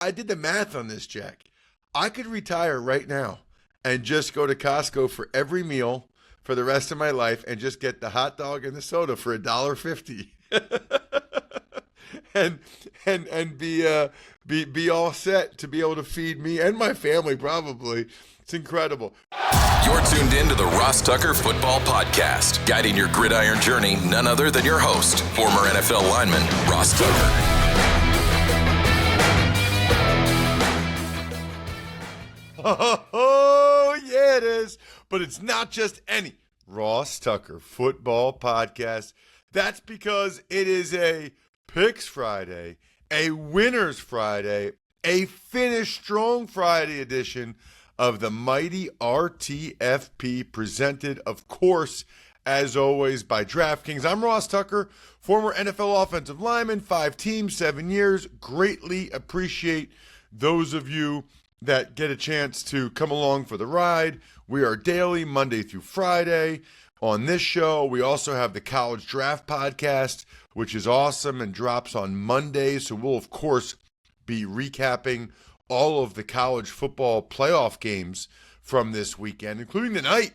I did the math on this, Jack. I could retire right now and just go to Costco for every meal for the rest of my life and just get the hot dog and the soda for $1.50. and be all set to be able to feed me and my family probably. It's incredible. You're tuned in to the Ross Tucker Football Podcast, guiding your gridiron journey, none other than your host, former NFL lineman, Ross Tucker. Oh, yeah, it is. But it's not just any Ross Tucker Football Podcast. That's because it is a Picks Friday, a Winners Friday, a Finish Strong Friday edition of the mighty RTFP, presented, of course, as always, by DraftKings. I'm Ross Tucker, former NFL offensive lineman, 5 teams, 7 years. Greatly appreciate those of you that get a chance to come along for the ride. We are daily, Monday through Friday. On this show, we also have the College Draft Podcast, which is awesome and drops on Monday. So we'll, of course, be recapping all of the college football playoff games from this weekend, including tonight.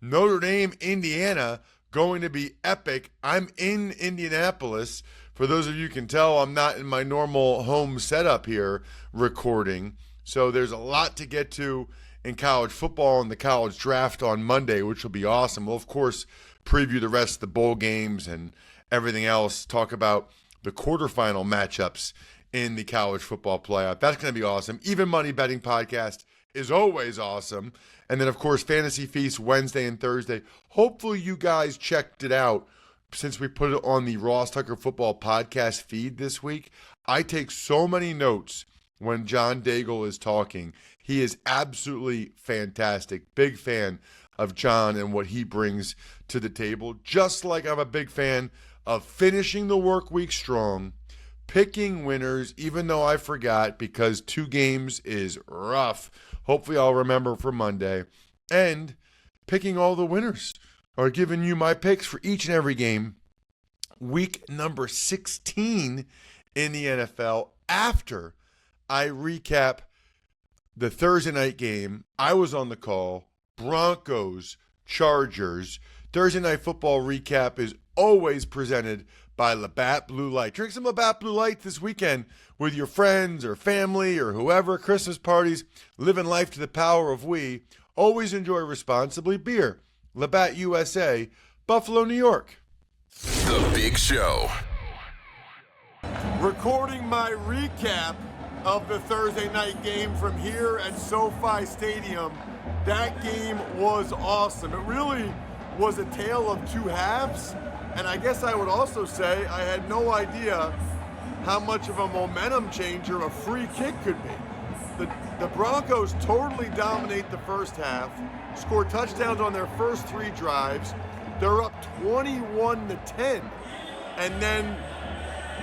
Notre Dame, Indiana, going to be epic. I'm in Indianapolis. For those of you who can tell, I'm not in my normal home setup here recording. So there's a lot to get to in college football and the college draft on Monday, which will be awesome. We'll, of course, preview the rest of the bowl games and everything else, talk about the quarterfinal matchups in the college football playoff. That's going to be awesome. Even Money Betting Podcast is always awesome. And then, of course, Fantasy Feast Wednesday and Thursday. Hopefully you guys checked it out since we put it on the Ross Tucker Football Podcast feed this week. I take so many notes when John Daigle is talking. He is absolutely fantastic. Big fan of John and what he brings to the table. Just like I'm a big fan of finishing the work week strong, picking winners, even though I forgot because 2 games is rough. Hopefully I'll remember for Monday. And picking all the winners, or giving you my picks for each and every game. Week number 16 in the NFL. After I recap the Thursday night game, I was on the call. Broncos, Chargers. Thursday night football recap is always presented by Labatt Blue Light. Drink some Labatt Blue Light this weekend with your friends or family or whoever. Christmas parties, living life to the power of we. Always enjoy responsibly. Beer, Labatt USA, Buffalo, New York. The Big Show. Recording my recap of the Thursday night game from here at SoFi Stadium. That game was awesome. It really was a tale of 2 halves. And I guess I would also say I had no idea how much of a momentum changer a free kick could be. The Broncos totally dominate the first half, score touchdowns on their first 3 drives. They're up 21-10. And then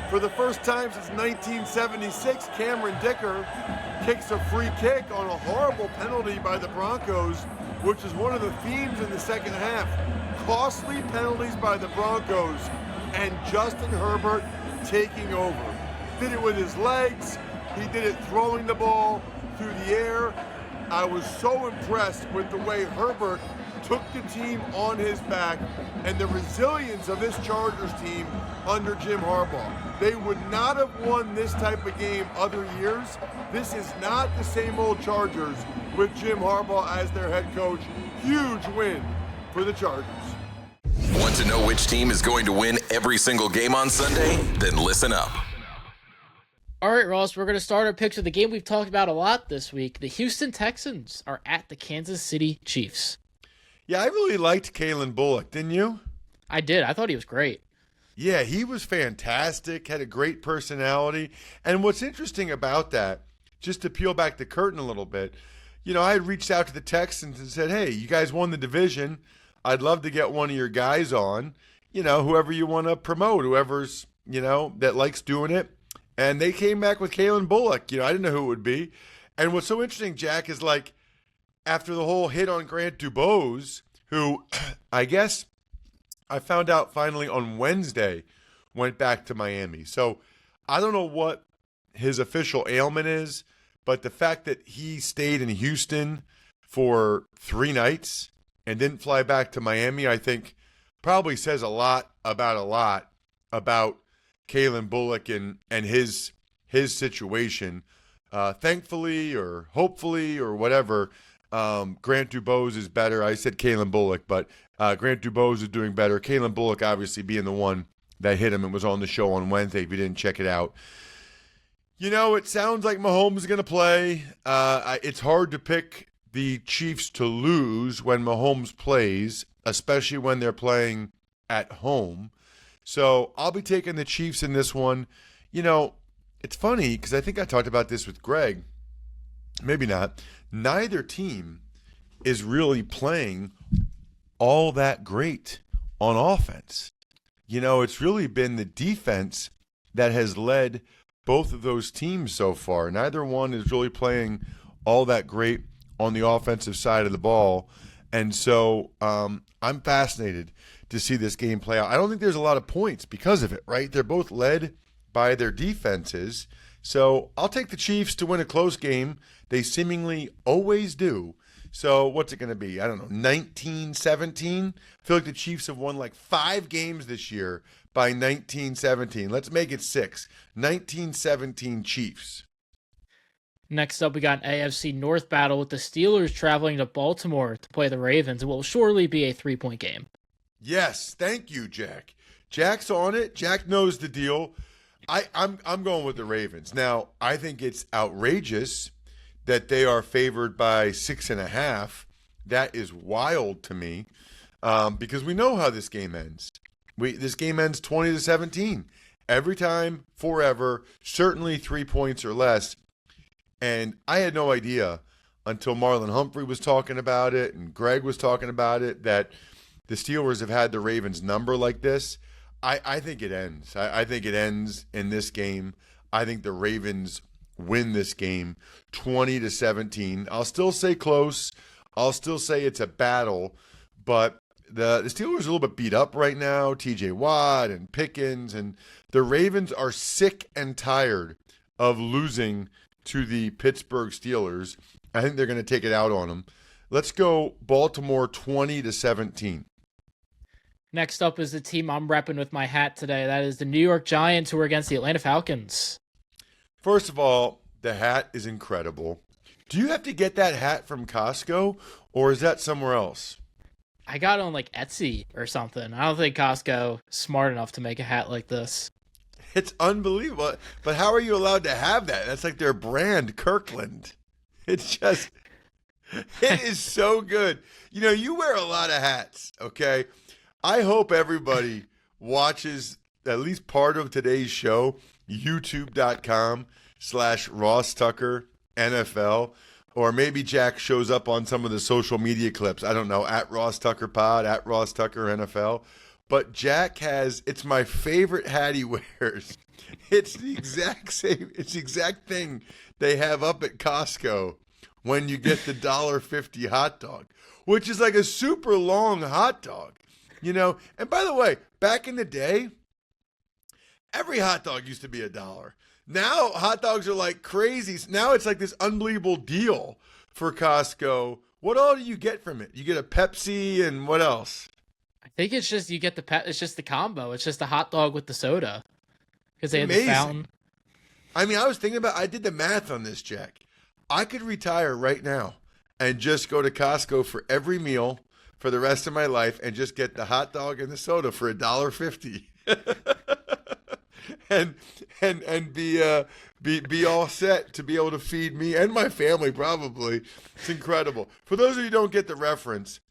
for the first time since 1976, Cameron Dicker kicks a free kick on a horrible penalty by the Broncos, which is one of the themes in the second half. Costly penalties by the Broncos, and Justin Herbert taking over. Did it with his legs. He did it throwing the ball through the air. I was so impressed with the way Herbert took the team on his back and the resilience of this Chargers team under Jim Harbaugh. They would not have won this type of game other years. This is not the same old Chargers with Jim Harbaugh as their head coach. Huge win for the Chargers. Want to know which team is going to win every single game on Sunday? Then listen up. All right, Ross, we're going to start our picks with the game we've talked about a lot this week. The Houston Texans are at the Kansas City Chiefs. Yeah, I really liked Kalen Bullock, didn't you? I did. I thought he was great. Yeah, he was fantastic, had a great personality. And what's interesting about that, just to peel back the curtain a little bit, I had reached out to the Texans and said, hey, you guys won the division. I'd love to get one of your guys on, whoever you want to promote, whoever's, that likes doing it. And they came back with Kalen Bullock. I didn't know who it would be. And what's so interesting, Jack, is like after the whole hit on Grant Dubose, who I guess I found out finally on Wednesday went back to Miami. So I don't know what his official ailment is, but the fact that he stayed in Houston for 3 nights and didn't fly back to Miami, I think probably says a lot about Kalen Bullock and his situation. Thankfully or hopefully or whatever, Grant Dubose is better. I said Kalen Bullock, but Grant Dubose is doing better. Kalen Bullock obviously being the one that hit him and was on the show on Wednesday if you didn't check it out. It sounds like Mahomes is going to play. It's hard to pick the Chiefs to lose when Mahomes plays, especially when they're playing at home. So I'll be taking the Chiefs in this one. It's funny because I think I talked about this with Greg. Maybe not. Neither team is really playing all that great on offense. It's really been the defense that has led both of those teams so far. Neither one is really playing all that great on the offensive side of the ball. And so I'm fascinated to see this game play out. I don't think there's a lot of points because of it, right? They're both led by their defenses. So I'll take the Chiefs to win a close game. They seemingly always do. So what's it going to be? I don't know, 19-17? I feel like the Chiefs have won like 5 games this year by 19-17. Let's make it 6. 19-17 Chiefs. Next up, we got an AFC North battle with the Steelers traveling to Baltimore to play the Ravens. It will surely be a 3-point game. Yes, thank you, Jack. Jack's on it. Jack knows the deal. I'm going with the Ravens. Now, I think it's outrageous that they are favored by 6.5. That is wild to me because we know how this game ends. This game ends 20-17 every time, forever. Certainly 3 points or less. And I had no idea until Marlon Humphrey was talking about it and Greg was talking about it that the Steelers have had the Ravens number like this. I think it ends. I think it ends in this game. I think the Ravens win this game 20-17. I'll still say close. I'll still say it's a battle. But the Steelers are a little bit beat up right now. TJ Watt and Pickens. And the Ravens are sick and tired of losing to the Pittsburgh Steelers. I think they're going to take it out on them. Let's go Baltimore 20-17. Next up is the team I'm repping with my hat today. That is the New York Giants, who are against the Atlanta Falcons. First of all, the hat is incredible. Do you have to get that hat from Costco, or is that somewhere else? I got it on like Etsy or something. I don't think Costco is smart enough to make a hat like this. It's unbelievable. But how are you allowed to have that? That's like their brand, Kirkland. It's just, it is so good. You wear a lot of hats, okay? I hope everybody watches at least part of today's show, youtube.com/Ross Tucker NFL, or maybe Jack shows up on some of the social media clips. I don't know, at Ross Tucker Pod, at Ross Tucker NFL. But Jack it's my favorite hat he wears. It's the exact same, it's the exact thing they have up at Costco when you get the $1.50 hot dog, which is like a super long hot dog. And by the way, back in the day, every hot dog used to be $1. Now hot dogs are like crazy. Now it's like this unbelievable deal for Costco. What all do you get from it? You get a Pepsi and what else? I think it's just you get it's just the combo. It's just a hot dog with the soda because they have the Amazing. fountain. I mean, I did the math on this, Jack. I could retire right now and just go to Costco for every meal for the rest of my life and just get the hot dog and the soda for $1.50. and be all set to be able to feed me and my family probably. It's incredible. For those of you who don't get the reference,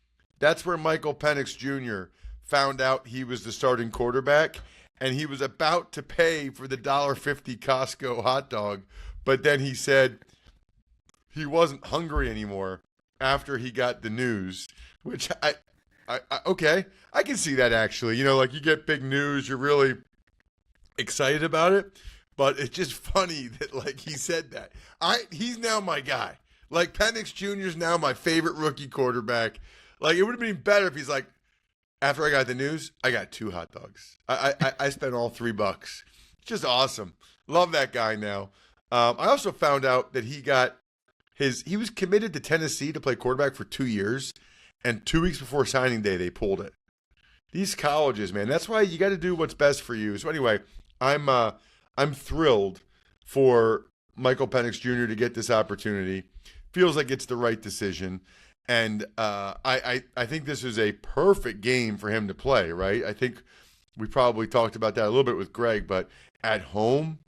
that's where Michael Penix Jr. found out he was the starting quarterback, and he was about to pay for the $1.50 Costco hot dog, but then he said he wasn't hungry anymore after he got the news, which okay, I can see that actually. Like you get big news, you're really excited about it, but it's just funny that like he said that. He's now my guy. Like Penix Jr. is now my favorite rookie quarterback. Like it would have been better if he's like, after I got the news, I got 2 hot dogs. I spent all $3. It's just awesome. Love that guy now. I also found out that he was committed to Tennessee to play quarterback for 2 years, and 2 weeks before signing day, they pulled it. These colleges, man, that's why you got to do what's best for you. So anyway, I'm thrilled for Michael Penix Jr. to get this opportunity. Feels like it's the right decision. And I think this is a perfect game for him to play, right? I think we probably talked about that a little bit with Greg, but at home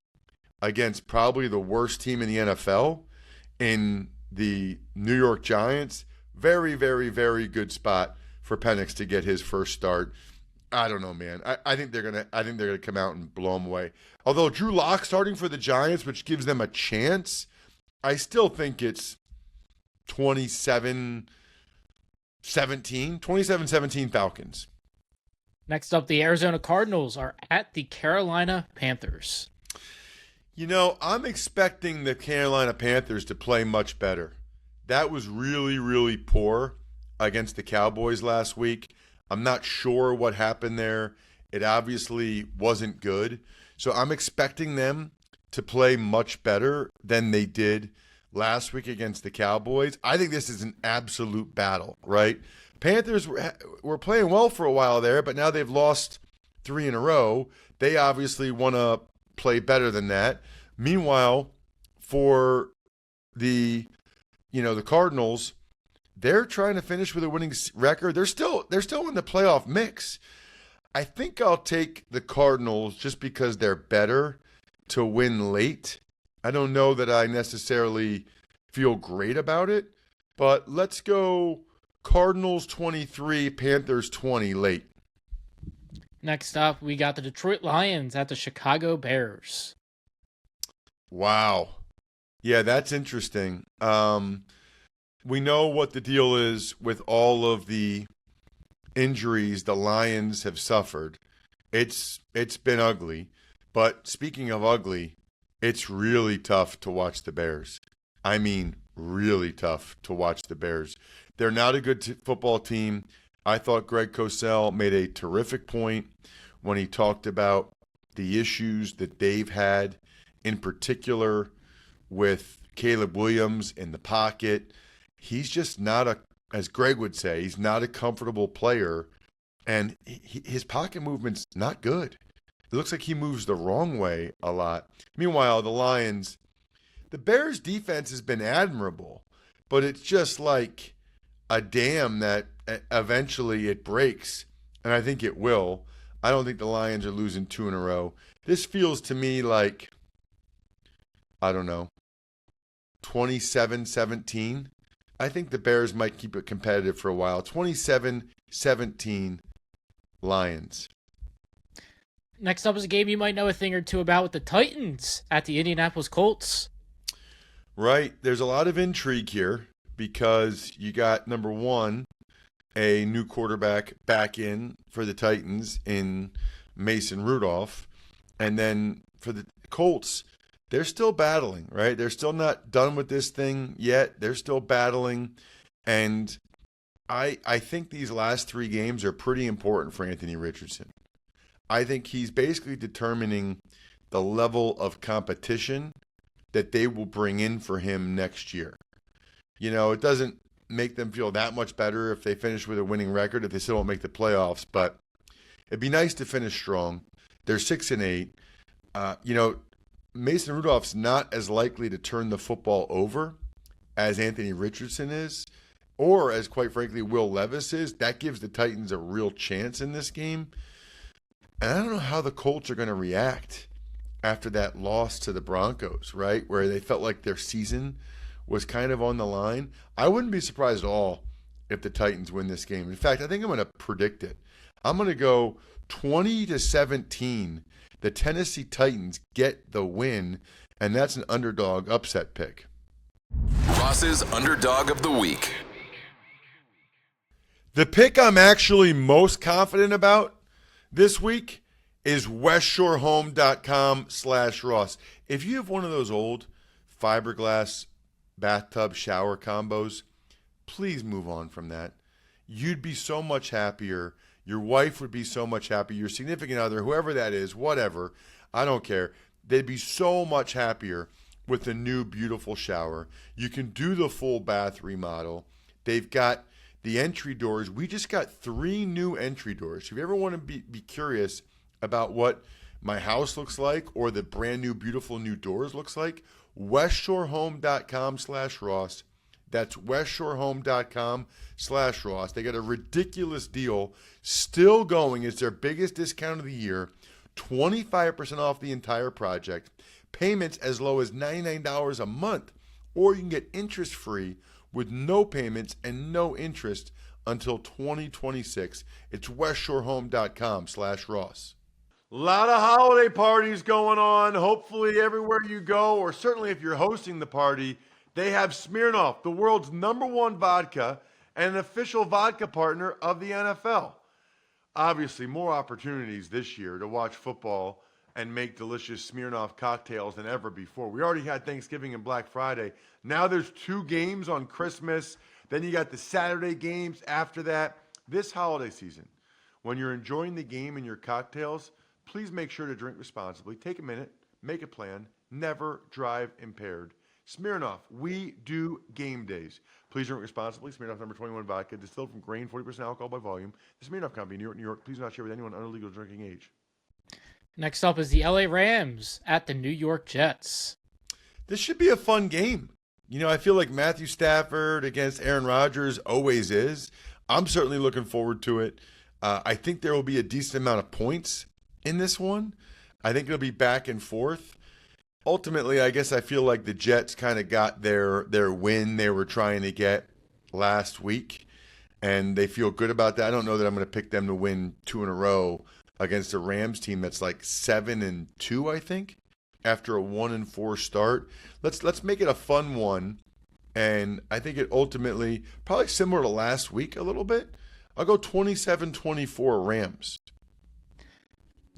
against probably the worst team in the NFL in the New York Giants, very, very, very good spot for Penix to get his first start. I don't know, man. I think they're gonna come out and blow him away. Although Drew Lock starting for the Giants, which gives them a chance, I still think it's 27-17 Falcons. Next up, the Arizona Cardinals are at the Carolina Panthers. You know, I'm expecting the Carolina Panthers to play much better. That was really, really poor against the Cowboys last week. I'm not sure what happened there. It obviously wasn't good. So I'm expecting them to play much better than they did last week against the Cowboys. I think this is an absolute battle, right? Panthers were playing well for a while there, but now they've lost 3 in a row. They obviously want to play better than that. Meanwhile, for the Cardinals, they're trying to finish with a winning record. They're still in the playoff mix. I think I'll take the Cardinals just because they're better to win late. I don't know that I necessarily feel great about it, but let's go Cardinals 23, Panthers 20 late. Next up, we got the Detroit Lions at the Chicago Bears. Wow. Yeah, that's interesting. We know what the deal is with all of the injuries the Lions have suffered. It's been ugly. But speaking of ugly, it's really tough to watch the Bears. I mean, really tough to watch the Bears. They're not a good football team. I thought Greg Cosell made a terrific point when he talked about the issues that they've had, in particular with Caleb Williams in the pocket. He's just not as Greg would say, he's not a comfortable player, and his pocket movement's not good. It looks like he moves the wrong way a lot. Meanwhile, the Bears' defense has been admirable, but it's just like a dam that eventually it breaks, and I think it will. I don't think the Lions are losing 2 in a row. This feels to me like, I don't know, 27-17. I think the Bears might keep it competitive for a while. 27-17 Lions. Next up is a game you might know a thing or two about with the Titans at the Indianapolis Colts. Right. There's a lot of intrigue here because you got, number one, a new quarterback back in for the Titans in Mason Rudolph. And then for the Colts, they're still battling, right? They're still not done with this thing yet. They're still battling. And I think these last 3 games are pretty important for Anthony Richardson. I think he's basically determining the level of competition that they will bring in for him next year. You know, it doesn't make them feel that much better if they finish with a winning record, if they still don't make the playoffs, but it'd be nice to finish strong. They're 6-8. Mason Rudolph's not as likely to turn the football over as Anthony Richardson is, or as, quite frankly, Will Levis is. That gives the Titans a real chance in this game. And I don't know how the Colts are going to react after that loss to the Broncos, right, where they felt like their season was kind of on the line. I wouldn't be surprised at all if the Titans win this game. In fact, I think I'm going to predict it. I'm going to go 20-17. The Tennessee Titans get the win, and that's an underdog upset pick. Ross's Underdog of the Week. The pick I'm actually most confident about this week is westshorehome.com/Ross. If you have one of those old fiberglass bathtub shower combos, please move on from that. You'd be so much happier. Your wife would be so much happier. Your significant other, whoever that is, whatever, I don't care. They'd be so much happier with a new beautiful shower. You can do the full bath remodel. They've got the entry doors. We just got 3 new entry doors. If you ever want to be curious about what my house looks like or the brand new beautiful new doors looks like, westshorehome.com/Ross. That's westshorehome.com/Ross. They got a ridiculous deal still going. It's their biggest discount of the year. 25% off the entire project. Payments as low as $99 a month. Or you can get interest-free with no payments and no interest until 2026. It's westshorehome.com/Ross. A lot of holiday parties going on. Hopefully everywhere you go, or certainly if you're hosting the party, they have Smirnoff, the world's #1 vodka and an official vodka partner of the NFL. Obviously, more opportunities this year to watch football and make delicious Smirnoff cocktails than ever before. We already had Thanksgiving and Black Friday. Now there's 2 games on Christmas. Then you got the Saturday games after that. This holiday season, when you're enjoying the game and your cocktails, please make sure to drink responsibly. Take a minute, make a plan, never drive impaired. Smirnoff, we do game days. Please drink responsibly. Smirnoff #21 vodka, distilled from grain, 40% alcohol by volume. The Smirnoff Company, New York, New York. Please do not share with anyone under legal drinking age. Next up is the LA Rams at the New York Jets. This should be a fun game. You know, I feel like Matthew Stafford against Aaron Rodgers always is. I'm certainly looking forward to it. I think there will be a decent amount of points in this one. I think it'll be back and forth. Ultimately, I guess I feel like the Jets kind of got their win they were trying to get last week, and they feel good about that. I don't know that I'm going to pick them to win 2 in a row against a Rams team that's like 7-2, I think, after a 1-4 start. Let's make it a fun one, and I think it ultimately probably similar to last week a little bit. I'll go 27-24 Rams.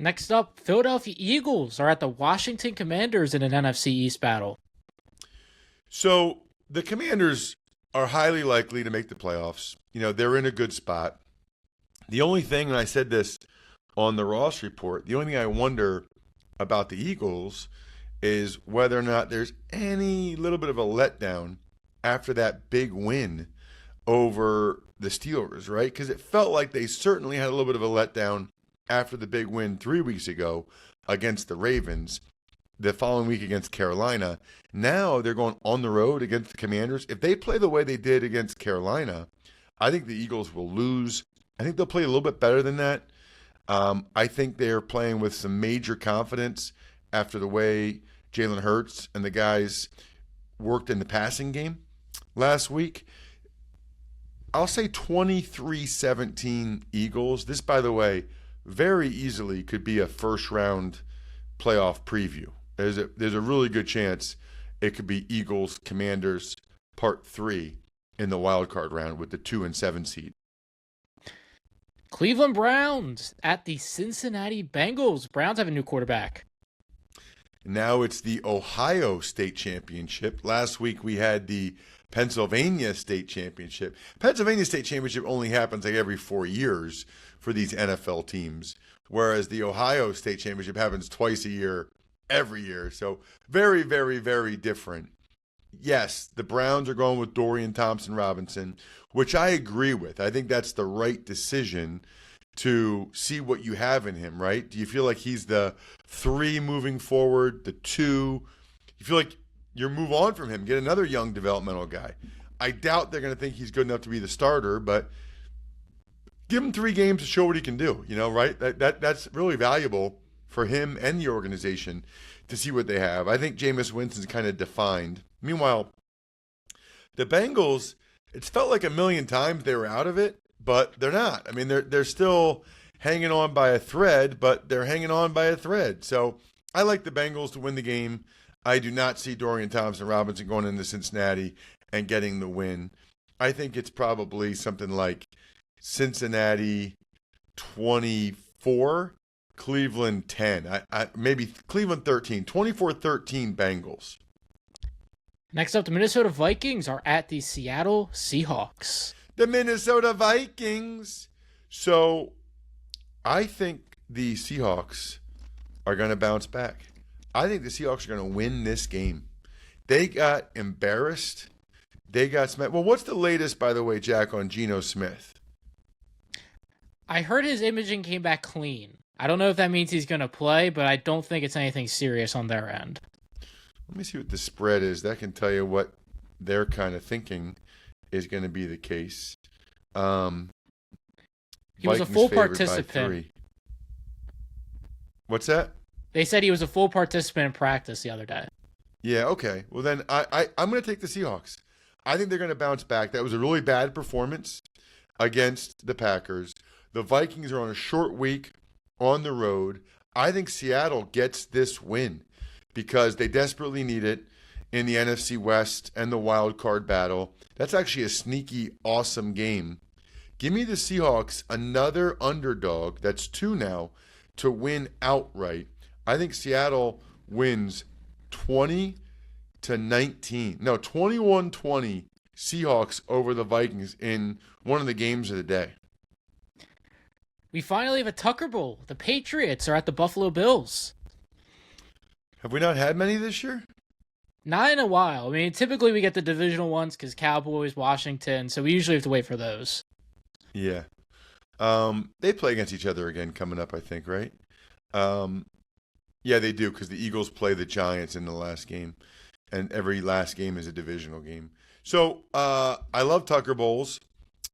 Next up, Philadelphia Eagles are at the Washington Commanders in an NFC East battle. So the Commanders are highly likely to make the playoffs. You know, they're in a good spot. The only thing, and I said this on the Ross report, the only thing I wonder about the Eagles is whether or not there's any little bit of a letdown after that big win over the Steelers, right? Because it felt like they certainly had a little bit of a letdown after the big win 3 weeks ago against the Ravens, the following week against Carolina. Now they're going on the road against the Commanders. If they play the way they did against Carolina, I think the Eagles will lose. I think they'll play a little bit better than that. I think they're playing with some major confidence after the way Jalen Hurts and the guys worked in the passing game last week. I'll say 23-17 Eagles. This, by the way, very easily could be a first-round playoff preview. There's a really good chance it could be Eagles Commanders Part 3 in the wild card round with the 2 and 7 seed. Cleveland Browns at the Cincinnati Bengals. Browns have a new quarterback. Now it's the Ohio State Championship. Last week we had the Pennsylvania State Championship. Pennsylvania State Championship only happens like every 4 years for these NFL teams, whereas the Ohio State Championship happens twice a year, every year. So very, very, very different. Yes, the Browns are going with Dorian Thompson-Robinson, which I agree with. I think that's the right decision to see what you have in him, right? Do you feel like he's the 3 moving forward, the 2? You feel like you move on from him, get another young developmental guy. I doubt they're going to think he's good enough to be the starter, but give him 3 games to show what he can do, you know, right? That's really valuable for him and the organization to see what they have. I think Jameis Winston's kind of defined. Meanwhile, the Bengals, it's felt like a million times they were out of it, but they're not. I mean, they're still hanging on by a thread, but they're hanging on by a thread. So I like the Bengals to win the game. I do not see Dorian Thompson-Robinson going into Cincinnati and getting the win. I think it's probably something like Cincinnati 24, Cleveland 10. Maybe Cleveland 13, 24-13 Bengals. Next up, the Minnesota Vikings are at the Seattle Seahawks. The Minnesota Vikings. So I think the Seahawks are going to bounce back. I think the Seahawks are going to win this game. They got embarrassed. They got smacked. Well, what's the latest, by the way, Jack, on Geno Smith? I heard his imaging came back clean. I don't know if that means he's going to play, but I don't think it's anything serious on their end. Let me see what the spread is. That can tell you what they're kind of thinking is going to be the case. He was a Vikings full favored by participant. 3. What's that? They said he was a full participant in practice the other day. Yeah, okay. Well, then I'm going to take the Seahawks. I think they're going to bounce back. That was a really bad performance against the Packers. The Vikings are on a short week on the road. I think Seattle gets this win because they desperately need it in the NFC West and the wild card battle. That's actually a sneaky, awesome game. Give me the Seahawks, another underdog, that's 2 now, to win outright. I think Seattle wins 21-20 Seahawks over the Vikings in one of the games of the day. We finally have a Tucker Bowl. The Patriots are at the Buffalo Bills. Have we not had many this year? Not in a while. I mean, typically we get the divisional ones because Cowboys, Washington, so we usually have to wait for those. Yeah. They play against each other again coming up, I think, right? Yeah, they do because the Eagles play the Giants in the last game, and every last game is a divisional game. So I love Tucker Bowls.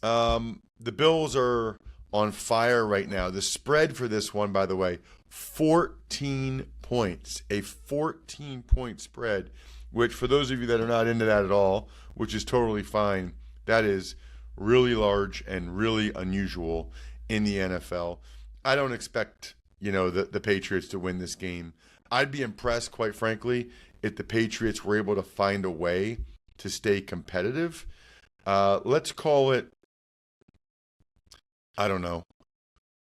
The Bills are on fire right now. The spread for this one, by the way, 14 points. A 14-point spread, which for those of you that are not into that at all, which is totally fine, that is really large and really unusual in the NFL. I don't expect, the Patriots to win this game. I'd be impressed, quite frankly, if the Patriots were able to find a way to stay competitive. Let's call it, I don't know,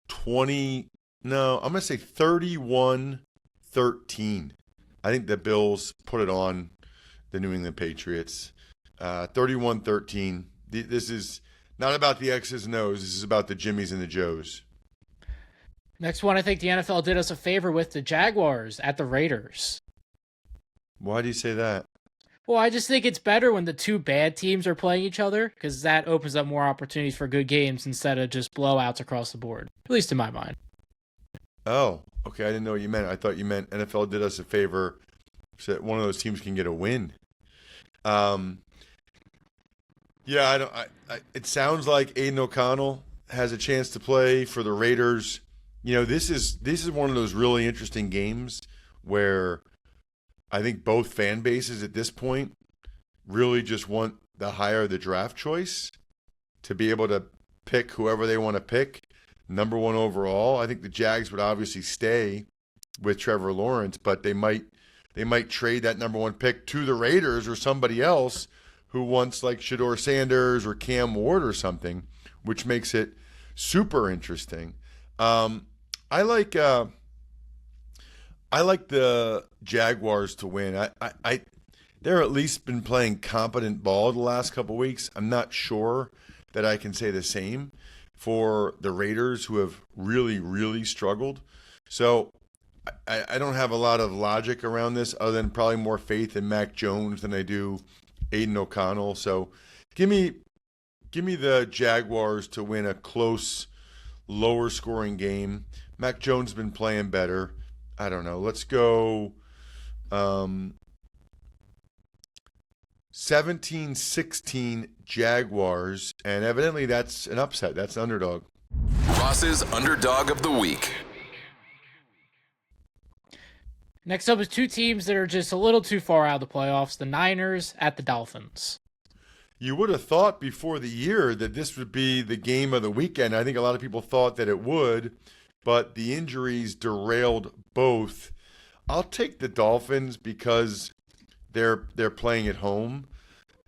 20, no, I'm going to say 31-13. I think the Bills put it on the New England Patriots. 31-13. This is not about the X's and O's. This is about the Jimmies and the Joes. Next one, I think the NFL did us a favor with the Jaguars at the Raiders. Why do you say that? Well, I just think it's better when the two bad teams are playing each other because that opens up more opportunities for good games instead of just blowouts across the board, at least in my mind. Oh, okay. I didn't know what you meant. I thought you meant NFL did us a favor so that one of those teams can get a win. Yeah, it sounds like Aiden O'Connell has a chance to play for the Raiders. This is one of those really interesting games where I think both fan bases at this point really just want the higher the draft choice to be able to pick whoever they want to pick, number 1 overall. I think the Jags would obviously stay with Trevor Lawrence, but they might trade that number 1 pick to the Raiders or somebody else who wants like Shedeur Sanders or Cam Ward or something, which makes it super interesting. I like the Jaguars to win. They're at least been playing competent ball the last couple weeks. I'm not sure that I can say the same for the Raiders, who have really, really struggled. So I don't have a lot of logic around this other than probably more faith in Mac Jones than I do Aiden O'Connell. So give me the Jaguars to win a close, lower scoring game. Mac Jones has been playing better. I don't know. Let's go 17-16 Jaguars. And evidently that's an upset. That's an underdog. Ross's Underdog of the Week. Next up is two teams that are just a little too far out of the playoffs. The Niners at the Dolphins. You would have thought before the year that this would be the game of the weekend. I think a lot of people thought that it would, but the injuries derailed both. I'll take the Dolphins because they're playing at home,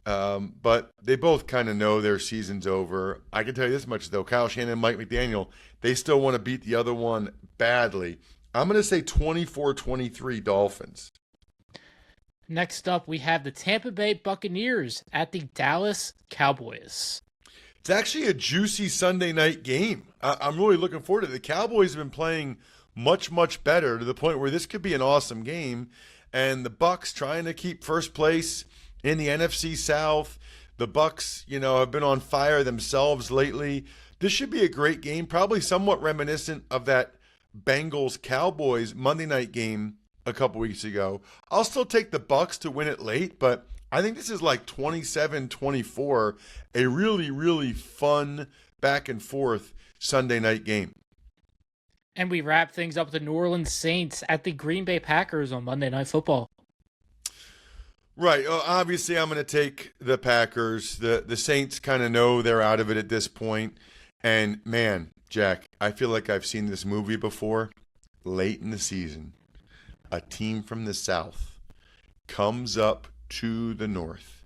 but they both kind of know their season's over. I can tell you this much, though. Kyle Shanahan and Mike McDaniel, they still want to beat the other one badly. I'm going to say 24-23 Dolphins. Next up, we have the Tampa Bay Buccaneers at the Dallas Cowboys. It's actually a juicy Sunday night game. I'm really looking forward to it. The Cowboys have been playing much, much better to the point where this could be an awesome game. and the Bucs trying to keep first place in the NFC South. The Bucs, have been on fire themselves lately. This should be a great game, probably somewhat reminiscent of that Bengals-Cowboys Monday night game a couple weeks ago. I'll still take the Bucs to win it late, but I think this is like 27-24, a really, really fun back and forth Sunday night game. And we wrap things up with the New Orleans Saints at the Green Bay Packers on Monday Night Football. Right. Obviously, I'm going to take the Packers. The Saints kind of know they're out of it at this point. And, man, Jack, I feel like I've seen this movie before. Late in the season, a team from the South comes up to the North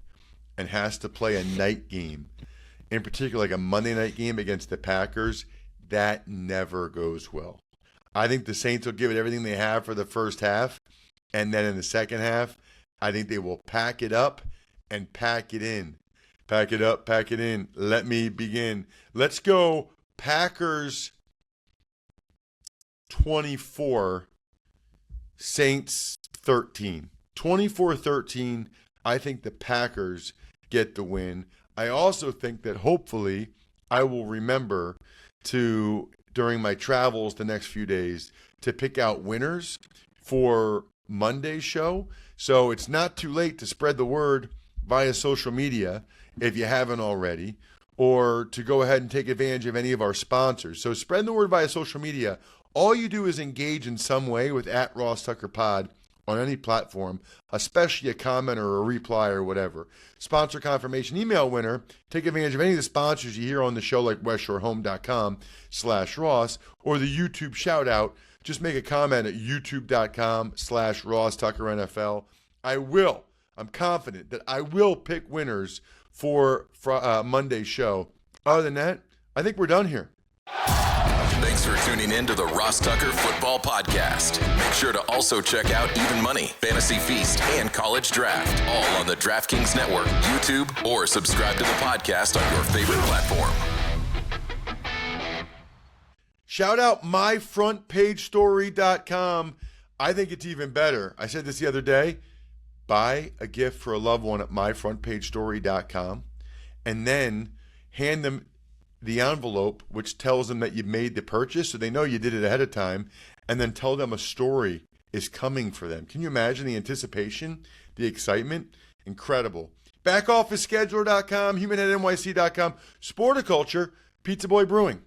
and has to play a night game, in particular like a Monday night game against the Packers. That never goes well. I think the Saints will give it everything they have for the first half, and then in the second half, I think they will pack it up and pack it in. Pack it up, pack it in. Let me begin. Let's go Packers 24, Saints 13. 24-13, I think the Packers get the win. I also think that hopefully I will remember to, during my travels the next few days, to pick out winners for Monday's show. So it's not too late to spread the word via social media if you haven't already, or to go ahead and take advantage of any of our sponsors. So spread the word via social media. All you do is engage in some way with @RossTuckerPod on any platform, especially a comment or a reply or whatever. Sponsor confirmation email winner. Take advantage of any of the sponsors you hear on the show, like westshorehome.com/Ross, or the YouTube shout out. Just make a comment at youtube.com/RossTuckerNFL. I'm confident that I will pick winners for Monday's show. Other than that, I think we're done here. Thanks for tuning in to the Ross Tucker Football Podcast. Make sure to also check out Even Money, Fantasy Feast, and College Draft, all on the DraftKings Network, YouTube, or subscribe to the podcast on your favorite platform. Shout out myfrontpagestory.com. I think it's even better. I said this the other day. Buy a gift for a loved one at myfrontpagestory.com and then hand them the envelope, which tells them that you made the purchase, so they know you did it ahead of time, and then tell them a story is coming for them. Can you imagine the anticipation, the excitement? Incredible. Backofficescheduler.com, humanheadnyc.com, Sporticulture, Pizza Boy Brewing.